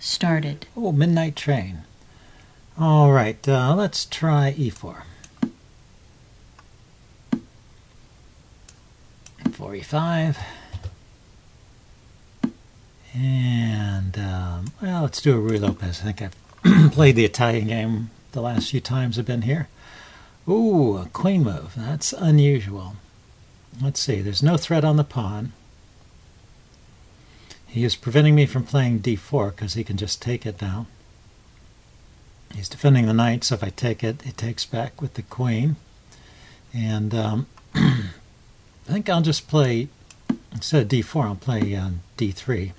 started. Oh, midnight train. All right, let's try e4. 4 e5. And, well, let's do a Ruy Lopez. I think I've played the Italian game the last few times I've been here. Ooh, a queen move. That's unusual. Let's see, there's no threat on the pawn. He is preventing me from playing d4 because he can just take it now. He's defending the knight, so if I take it, it takes back with the queen. And I think I'll just play, instead of d4, I'll play d3.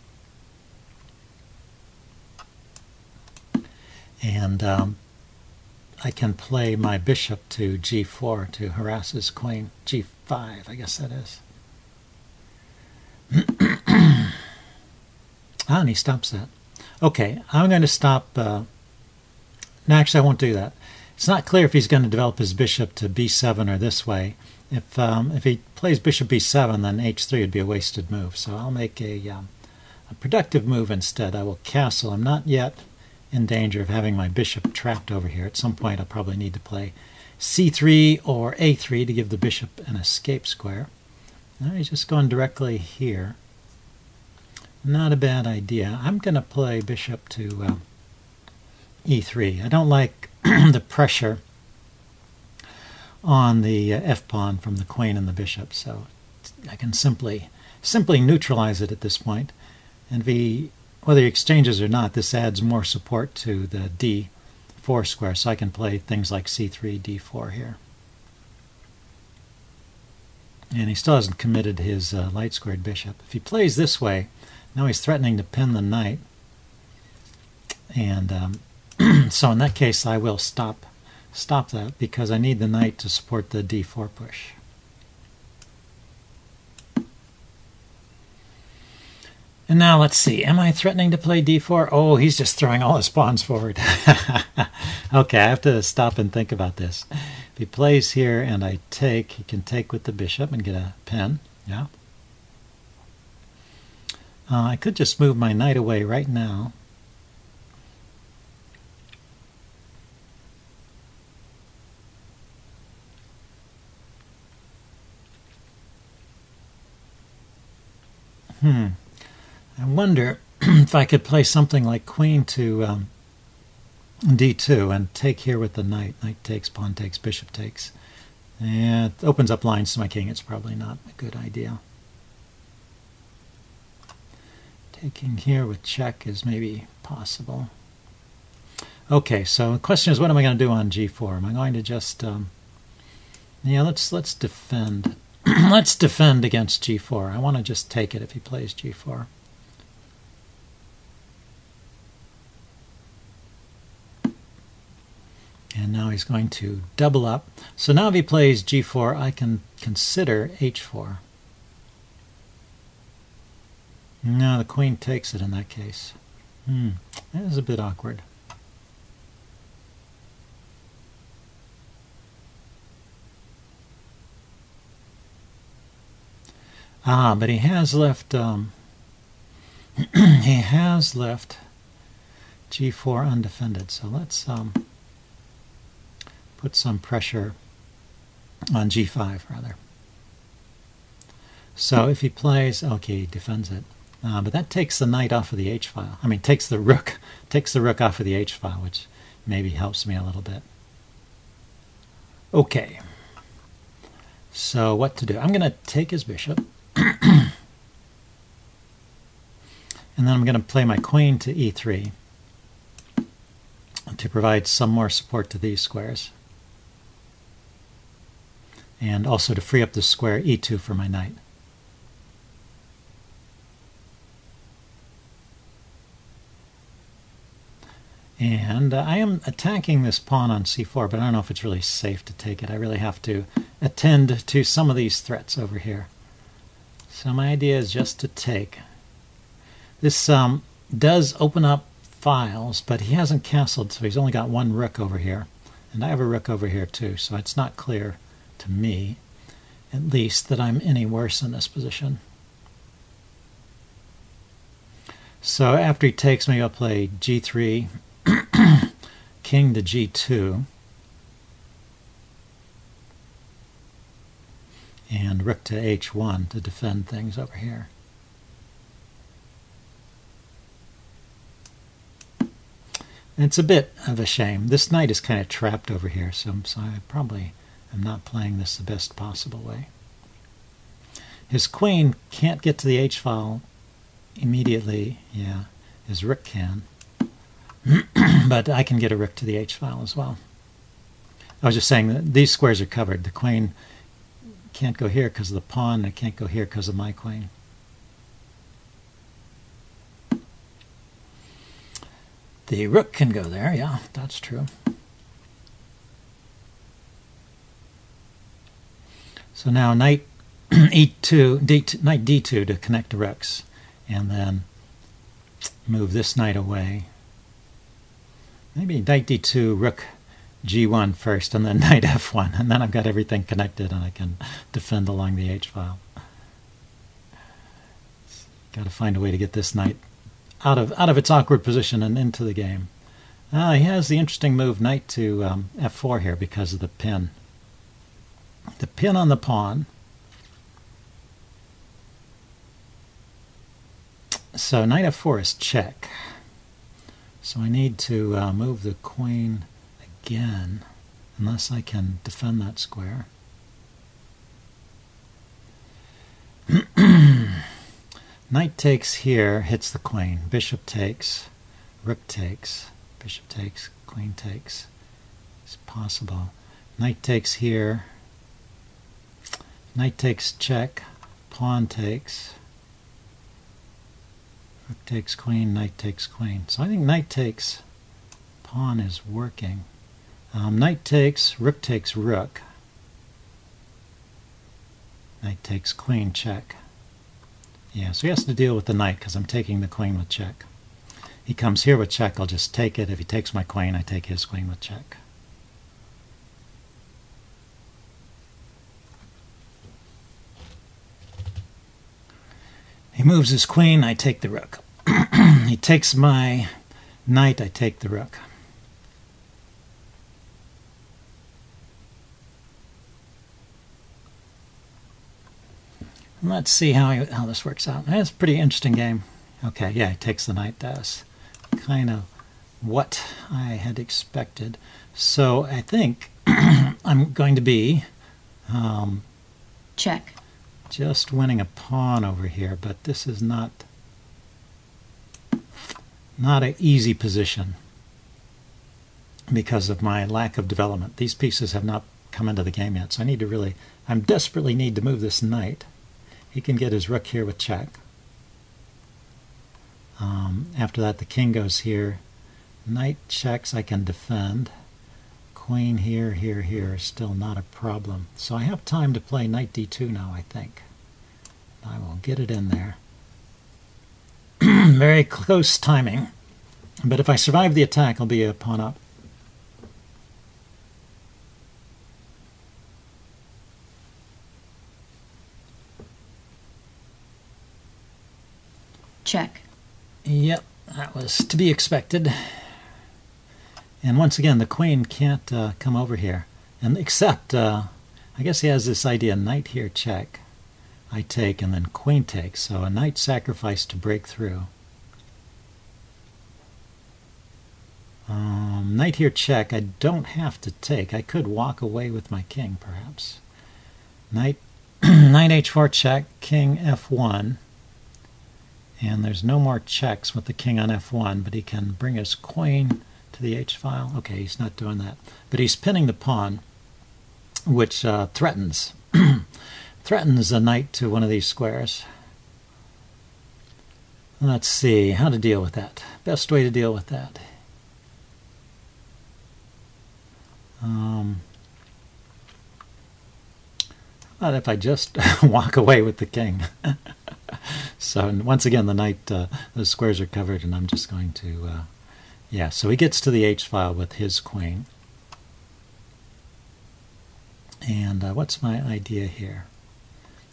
And I can play my bishop to g4 to harass his queen. g5, I guess that is. And he stops that. Okay, I'm going to stop. No, actually, I won't do that. It's not clear if he's going to develop his bishop to b7 or this way. If he plays bishop b7, then h3 would be a wasted move. So I'll make a productive move instead. I will castle. I'm not yet in danger of having my bishop trapped over here. At some point, I'll probably need to play c3 or a3 to give the bishop an escape square. Now he's just going directly here. Not a bad idea. I'm going to play bishop to e3. I don't like the pressure on the f-pawn from the queen and the bishop, so I can simply neutralize it at this point. And whether he exchanges or not, this adds more support to the d4 square, so I can play things like c3, d4 here. And he still hasn't committed his light-squared bishop. If he plays this way, now he's threatening to pin the knight. And so in that case, I will stop that because I need the knight to support the d4 push. And now let's see, am I threatening to play d4? Oh, he's just throwing all his pawns forward. Okay, I have to stop and think about this. If he plays here and I take, he can take with the bishop and get a pin. Yeah. I could just move my knight away right now. I wonder if I could play something like queen to d2 and take here with the knight. Knight takes, pawn takes, bishop takes. And it opens up lines to my king. It's probably not a good idea. Taking here with check is maybe possible. Okay, so the question is, what am I going to do on g4? Am I going to just, yeah, let's defend. Let's defend against g4. I want to just take it if he plays g4. And now he's going to double up. So now if he plays g4, I can consider h4. No, the queen takes it in that case. That is a bit awkward. But he has left he has left g4 undefended. So let's put some pressure on g5 rather. So if he plays, okay, he defends it. But that takes the knight off of the h-file. I mean, takes the rook off of the h-file, which maybe helps me a little bit. Okay. So what to do? I'm going to take his bishop. And then I'm going to play my queen to e3 to provide some more support to these squares. And also to free up the square e2 for my knight. And I am attacking this pawn on c4, but I don't know if it's really safe to take it. I really have to attend to some of these threats over here. So my idea is just to take. This does open up files, but he hasn't castled, so he's only got one rook over here. And I have a rook over here too, so it's not clear to me, at least, that I'm any worse in this position. So after he takes, maybe I'll play g3, king to g2, and rook to h1 to defend things over here. And it's a bit of a shame. This knight is kind of trapped over here, so I probably am not playing this the best possible way. His queen can't get to the h-file immediately. Yeah, his rook can. But I can get a rook to the h-file as well. I was just saying that these squares are covered. The queen can't go here because of the pawn, and it can't go here because of my queen. The rook can go there, yeah, that's true. So now knight e2, knight d2 to connect the rooks, and then move this knight away. Maybe knight d2, rook g1 first, and then knight f1, and then I've got everything connected and I can defend along the h-file. Got to find a way to get this knight out of its awkward position and into the game. He has the interesting move knight to f4 here because of the pin. The pin on the pawn. So knight f4 is check. So I need to move the queen again, unless I can defend that square. Knight takes here, hits the queen. Bishop takes, rook takes, bishop takes, queen takes. It's possible. Knight takes here. Knight takes check, pawn takes. Rook takes queen, knight takes queen. So I think knight takes pawn is working. Knight takes, rook takes rook. Knight takes queen, check. Yeah, so he has to deal with the knight because I'm taking the queen with check. He comes here with check, I'll just take it. If he takes my queen, I take his queen with check. He moves his queen, I take the rook. He takes my knight, I take the rook. Let's see how this works out. It's a pretty interesting game. Okay, yeah, he takes the knight. That's kind of what I had expected. So I think I'm going to be check. Just winning a pawn over here, but this is not an easy position because of my lack of development. These pieces have not come into the game yet, so I desperately need to move this knight. He can get his rook here with check. After that, the king goes here. Knight checks, I can defend. Queen here, here, here is still not a problem. So I have time to play knight d2 now, I think. I will get it in there. Very close timing. But if I survive the attack, I'll be a pawn up. Check. Yep, that was to be expected. And once again, the queen can't come over here. And except, I guess he has this idea, knight here, check. I take, and then queen takes. So a knight sacrifice to break through. Knight here, check. I don't have to take. I could walk away with my king, perhaps. Knight, knight h4, check, king f1. And there's no more checks with the king on f1, but he can bring his queen to the h-file. Okay, he's not doing that. But he's pinning the pawn, which threatens threatens a knight to one of these squares. Let's see how to deal with that. Best way to deal with that. How about if I just walk away with the king? So once again, the knight, the squares are covered, and I'm just going to, yeah. So he gets to the h-file with his queen. And what's my idea here?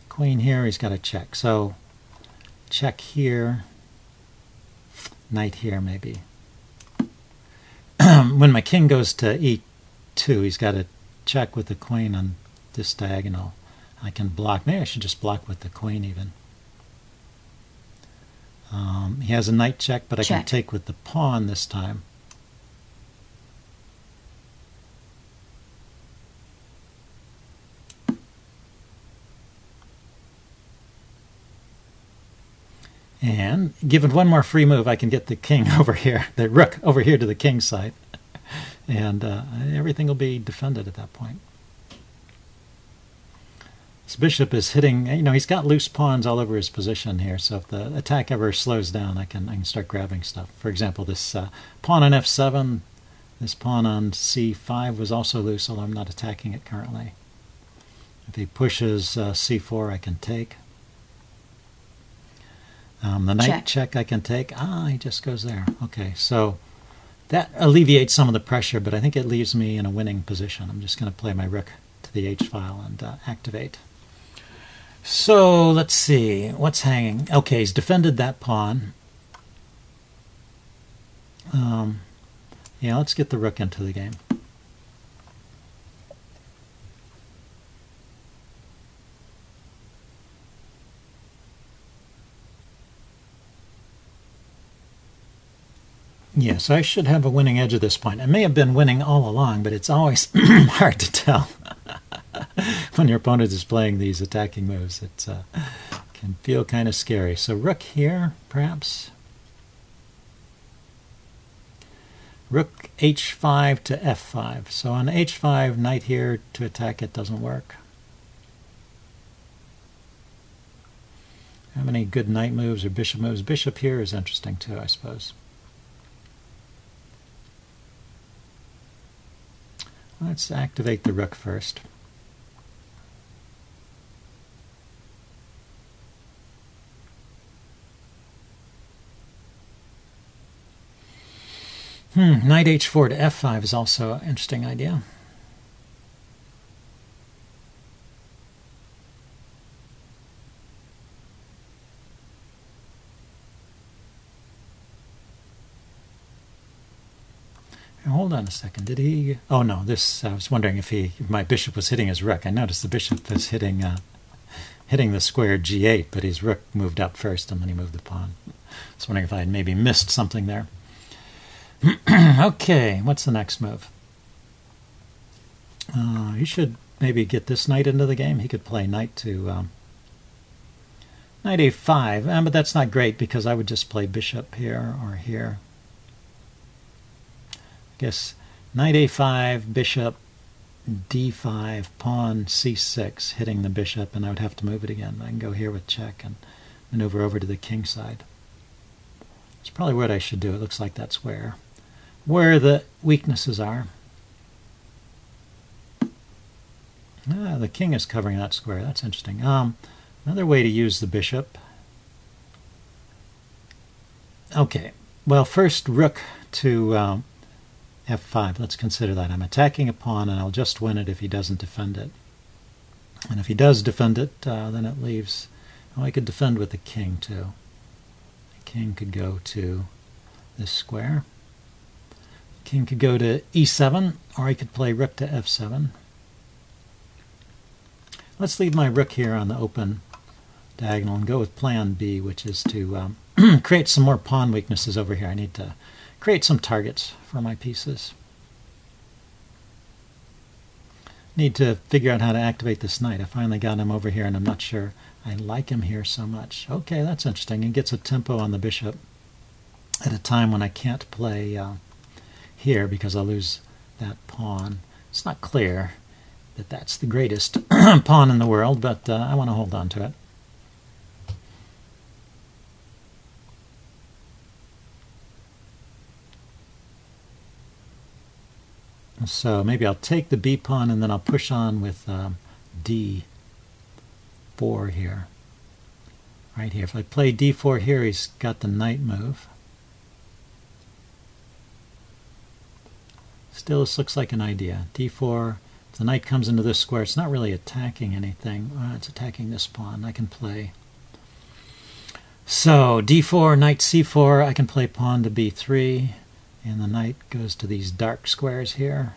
Queen here, he's got a check. So check here. knight here maybe. When my king goes to e2, he's got to check with the queen on this diagonal. I can block. Maybe I should just block with the queen even. He has a knight check, but I can take with the pawn this time. And given one more free move, I can get the king over here, the rook over here to the king side. And everything will be defended at that point. This bishop is hitting, he's got loose pawns all over his position here, so if the attack ever slows down, I can start grabbing stuff. For example, this pawn on f7, this pawn on c5 was also loose, although I'm not attacking it currently. If he pushes c4, I can take. The knight check I can take. He just goes there. Okay, so that alleviates some of the pressure, but I think it leaves me in a winning position. I'm just going to play my rook to the h-file and activate. So let's see, what's hanging? Okay, he's defended that pawn. Yeah, let's get the rook into the game. Yes, I should have a winning edge at this point. I may have been winning all along, but it's always hard to tell when your opponent is playing these attacking moves. It can feel kind of scary. So rook here, perhaps. Rook h5 to f5. So on h5, knight here to attack it doesn't work. Have any good knight moves or bishop moves? Bishop here is interesting too, I suppose. Let's activate the rook first. Knight h4 to f5 is also an interesting idea. Hold on a second. Did he? Oh no! This I was wondering if my bishop was hitting his rook. I noticed the bishop was hitting the square g8, but his rook moved up first, and then he moved the pawn. I was wondering if I had maybe missed something there. Okay, what's the next move? He should maybe get this knight into the game. He could play knight to knight a5, but that's not great because I would just play bishop here or here. I guess knight a5, bishop d5, pawn c6, hitting the bishop, and I would have to move it again. I can go here with check and maneuver over to the king side. It's probably what I should do. It looks like that's where the weaknesses are. The king is covering that square. That's interesting. Another way to use the bishop. Okay, well, first rook to f5. Let's consider that. I'm attacking a pawn, and I'll just win it if he doesn't defend it. And if he does defend it, then it leaves... Oh, I could defend with the king, too. The king could go to this square. The king could go to e7, or I could play rook to f7. Let's leave my rook here on the open diagonal and go with plan B, which is to create some more pawn weaknesses over here. I need to create some targets for my pieces. Need to figure out how to activate this knight. I finally got him over here, and I'm not sure I like him here so much. Okay, that's interesting. He gets a tempo on the bishop at a time when I can't play here because I'll lose that pawn. It's not clear that that's the greatest pawn in the world, but I want to hold on to it. So maybe I'll take the b pawn and then I'll push on with d4 here. Right here. If I play d4 here, he's got the knight move. Still, this looks like an idea. d4, if the knight comes into this square, it's not really attacking anything. It's attacking this pawn. I can play So d4, knight c4, I can play pawn to b3, and the knight goes to these dark squares here,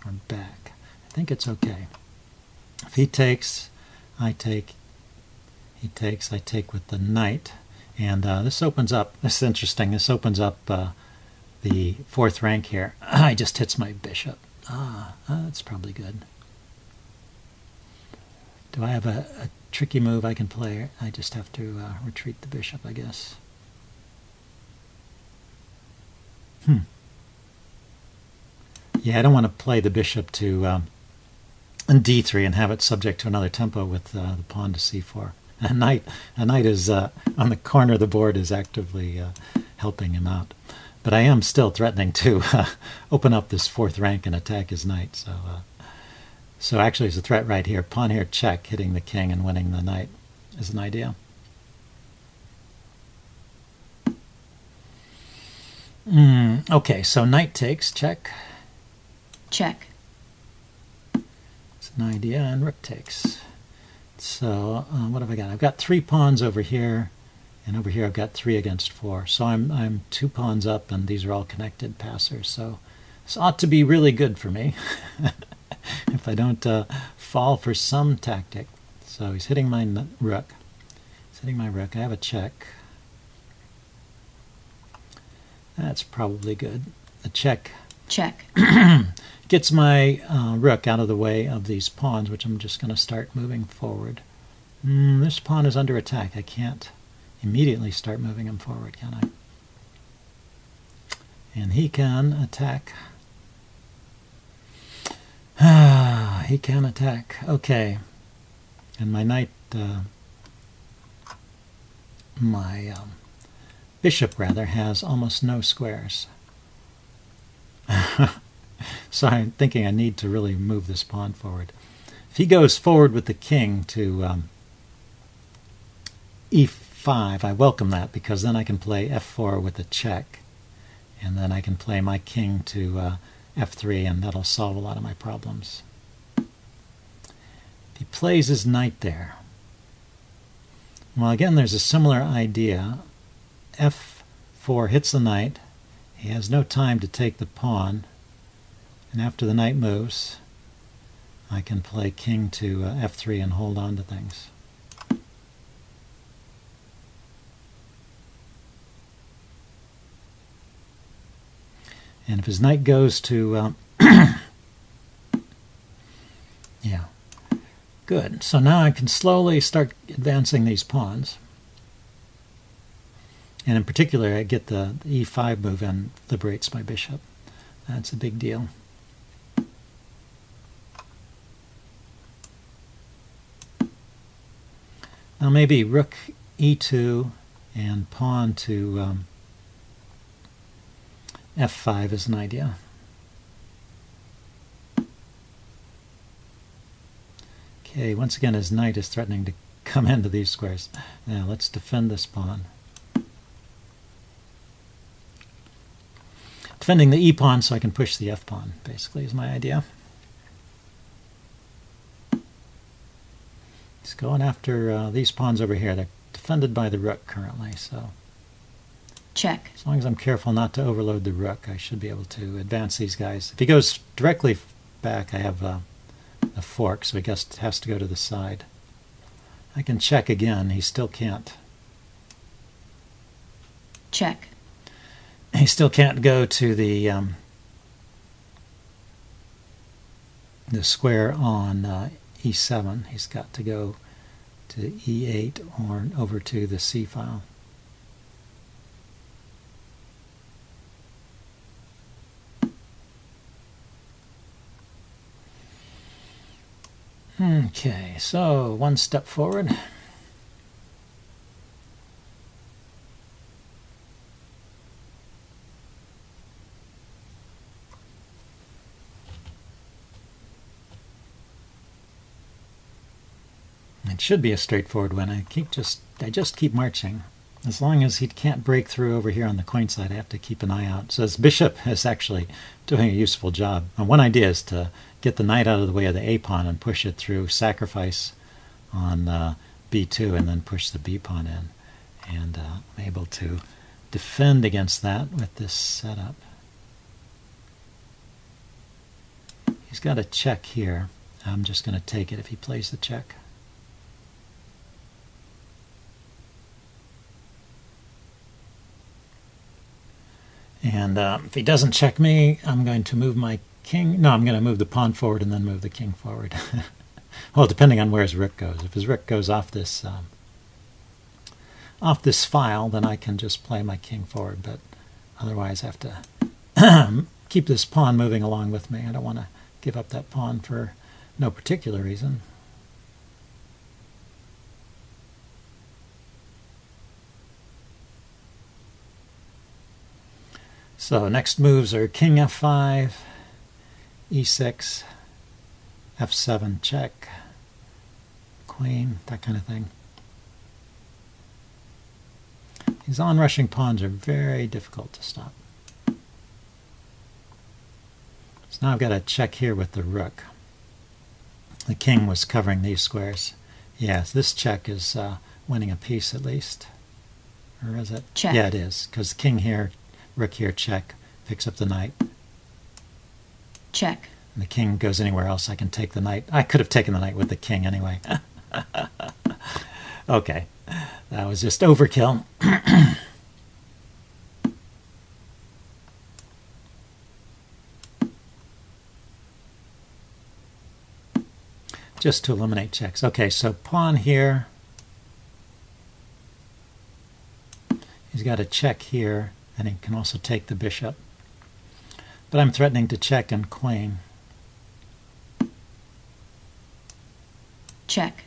or back. I think it's okay. If he takes, I take, he takes, I take with the knight, and this opens up, this is interesting, this opens up the fourth rank here. I just hits my bishop. That's probably good. Do I have a tricky move I can play? I just have to retreat the bishop, I guess. Yeah, I don't want to play the bishop to d3 and have it subject to another tempo with the pawn to c4. A knight is on the corner of the board is actively helping him out. But I am still threatening to open up this fourth rank and attack his knight. So actually there's a threat right here. Pawn here, check, hitting the king and winning the knight is an idea. Okay, so knight takes, check. Check. It's an idea, and rook takes. So what have I got? I've got 3 pawns over here, and over here I've got 3 against 4. So I'm 2 pawns up, and these are all connected passers. So this ought to be really good for me if I don't fall for some tactic. So he's hitting my rook. He's hitting my rook. I have a check. That's probably good. A check. Check. Gets my rook out of the way of these pawns, which I'm just going to start moving forward. This pawn is under attack. I can't immediately start moving him forward, can I? And he can attack. He can attack. Okay. And my knight, my bishop rather, has almost no squares. So I'm thinking I need to really move this pawn forward. If he goes forward with the king to e5, I welcome that, because then I can play f4 with a check, and then I can play my king to f3, and that'll solve a lot of my problems. If he plays his knight there, well, again, there's a similar idea. f4 hits the knight. He has no time to take the pawn. And after the knight moves, I can play king to f3 and hold on to things. And if his knight goes to... yeah, good. So now I can slowly start advancing these pawns. And in particular, I get the e5 move and liberates my bishop. That's a big deal. Now maybe rook e2 and pawn to f5 is an idea. Okay, once again his knight is threatening to come into these squares. Now let's defend this pawn. Defending the e pawn so I can push the f pawn, basically, is my idea. He's going after these pawns over here. They're defended by the rook currently, so check. As long as I'm careful not to overload the rook, I should be able to advance these guys. If he goes directly back, I have a fork, so he has to go to the side. I can check again. He still can't. Check. He still can't go to the square on e7. He's got to go to e8 or over to the c file. Okay, so one step forward. It should be a straightforward win. I just keep marching. As long as he can't break through over here on the queen side, I have to keep an eye out. So his bishop is actually doing a useful job. And one idea is to get the knight out of the way of the a pawn and push it through, sacrifice on b2, and then push the b pawn in. And I'm able to defend against that with this setup. He's got a check here. I'm just going to take it if he plays the check. And if he doesn't check me, I'm going to move my king. No, I'm going to move the pawn forward and then move the king forward. Well, depending on where his rook goes. If his rook goes off this file, then I can just play my king forward. But otherwise, I have to keep this pawn moving along with me. I don't want to give up that pawn for no particular reason. So next moves are king f5, e6, f7 check, queen, that kind of thing. These onrushing pawns are very difficult to stop. So now I've got a check here with the rook. The king was covering these squares. Yes, this check is winning a piece at least. Or is it? Check. Yeah, it is, because king here, rook here, check, picks up the knight. Check. And the king goes anywhere else, I can take the knight. I could have taken the knight with the king anyway. Okay, that was just overkill. Just to eliminate checks. Okay, so pawn here. He's got a check here, and he can also take the bishop. But I'm threatening to check and queen. Check.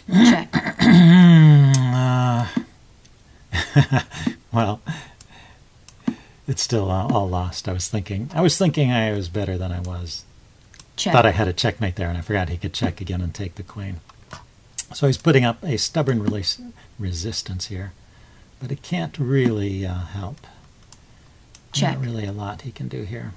Check. Well, it's still all lost. I was thinking I was better than I was. Check. Thought I had a checkmate there, and I forgot he could check again and take the queen. So he's putting up a stubborn resistance here, but it can't really help. Check. Not really a lot he can do here.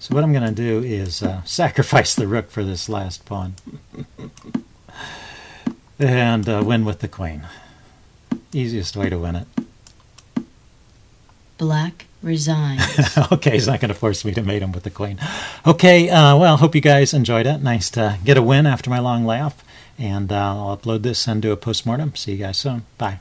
So what I'm going to do is sacrifice the rook for this last pawn and win with the queen. Easiest way to win it. Black resigns. Okay, he's not going to force me to mate him with the queen. Okay, well, hope you guys enjoyed it. Nice to get a win after my long layoff. And I'll upload this and do a postmortem. See you guys soon. Bye.